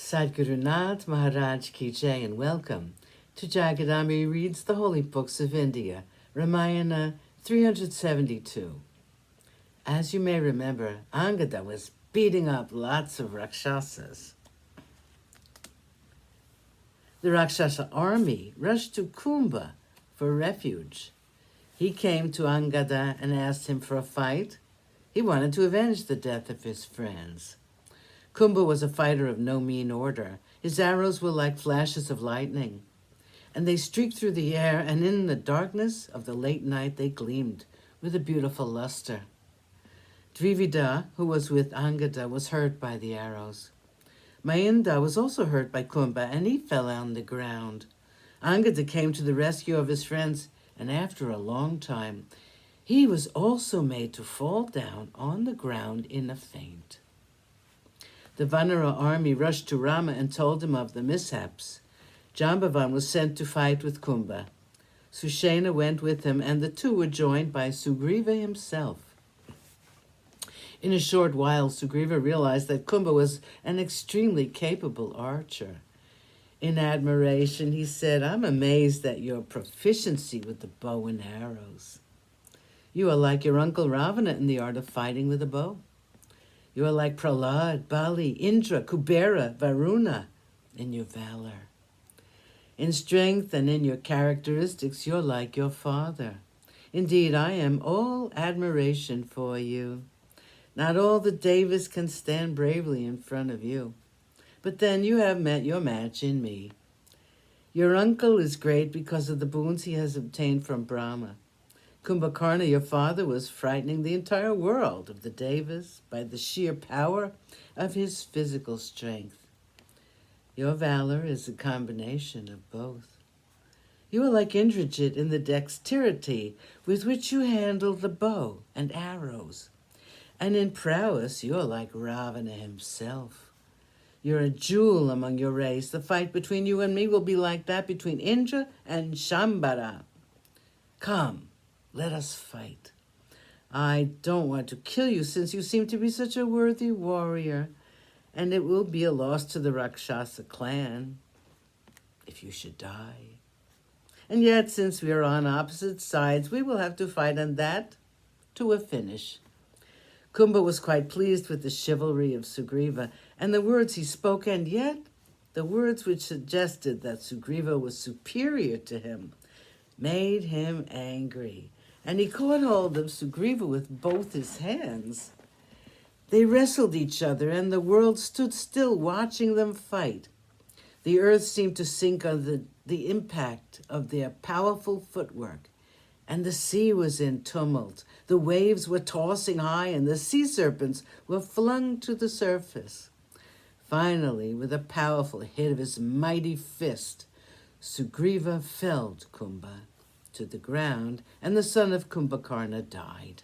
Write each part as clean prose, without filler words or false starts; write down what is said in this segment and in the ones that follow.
Sadhguru Nath Maharaj Ki Jai, and welcome to Jagadami Reads the Holy Books of India, Ramayana 372. As you may remember, Angada was beating up lots of Rakshasas. The Rakshasa army rushed to Kumbha for refuge. He came to Angada and asked him for a fight. He wanted to avenge the death of his friends. Kumbha was a fighter of no mean order. His arrows were like flashes of lightning, and they streaked through the air, and in the darkness of the late night they gleamed with a beautiful luster. Dvivida, who was with Angada, was hurt by the arrows. Mainda was also hurt by Kumbha, and he fell on the ground. Angada came to the rescue of his friends, and after a long time, he was also made to fall down on the ground in a faint. The Vanara army rushed to Rama and told him of the mishaps. Jambavan was sent to fight with Kumbha. Sushena went with him, and the two were joined by Sugriva himself. In a short while, Sugriva realized that Kumbha was an extremely capable archer. In admiration, he said, "I'm amazed at your proficiency with the bow and arrows. You are like your uncle Ravana in the art of fighting with a bow. You are like Prahlad, Bali, Indra, Kubera, Varuna in your valor. In strength and in your characteristics, you're like your father. Indeed, I am all admiration for you. Not all the Devas can stand bravely in front of you. But then you have met your match in me. Your uncle is great because of the boons he has obtained from Brahma. Kumbhakarna, your father, was frightening the entire world of the Devas by the sheer power of his physical strength. Your valor is a combination of both. You are like Indrajit in the dexterity with which you handle the bow and arrows. And in prowess, you are like Ravana himself. You're a jewel among your race. The fight between you and me will be like that between Indra and Shambhara. Come, let us fight. I don't want to kill you since you seem to be such a worthy warrior, and it will be a loss to the Rakshasa clan if you should die. And yet, since we are on opposite sides, we will have to fight on that to a finish." Kumbha was quite pleased with the chivalry of Sugriva and the words he spoke, and yet the words which suggested that Sugriva was superior to him made him angry, and he caught hold of Sugriva with both his hands. They wrestled each other, and the world stood still watching them fight. The earth seemed to sink under the impact of their powerful footwork, and the sea was in tumult. The waves were tossing high, and the sea serpents were flung to the surface. Finally, with a powerful hit of his mighty fist, Sugriva felled Kumbha to the ground, and the son of Kumbhakarna died.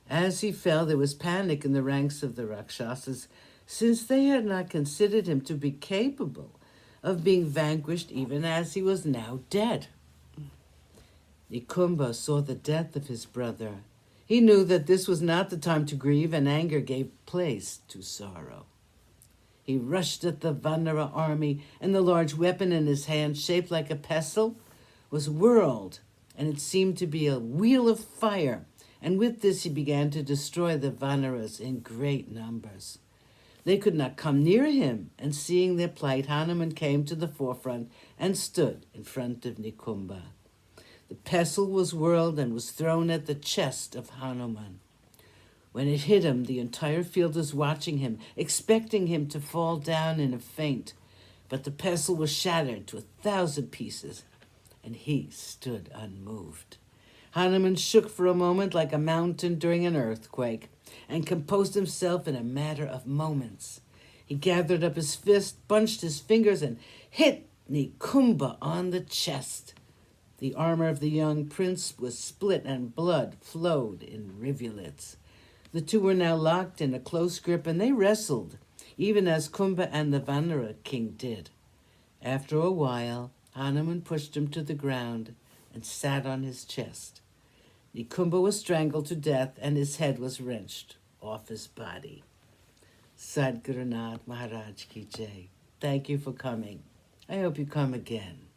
As he fell, there was panic in the ranks of the Rakshasas, since they had not considered him to be capable of being vanquished even as he was now dead. Nikumba saw the death of his brother. He knew that this was not the time to grieve, and anger gave place to sorrow. He rushed at the Vanara army, and the large weapon in his hand, shaped like a pestle, was whirled, and it seemed to be a wheel of fire, and with this he began to destroy the Vanaras in great numbers. They could not come near him, and seeing their plight, Hanuman came to the forefront and stood in front of Nikumba. The pestle was whirled and was thrown at the chest of Hanuman. When it hit him, the entire field was watching him, expecting him to fall down in a faint. But the pestle was shattered to 1,000 pieces, and he stood unmoved. Hanuman shook for a moment like a mountain during an earthquake, and composed himself in a matter of moments. He gathered up his fist, bunched his fingers, and hit Nikumba on the chest. The armor of the young prince was split, and blood flowed in rivulets. The two were now locked in a close grip, and they wrestled, even as Kumbha and the Vanara king did. After a while, Hanuman pushed him to the ground and sat on his chest. Nikumba was strangled to death, and his head was wrenched off his body. Sadhguru Nath Maharaj Ki Jai. Thank you for coming. I hope you come again.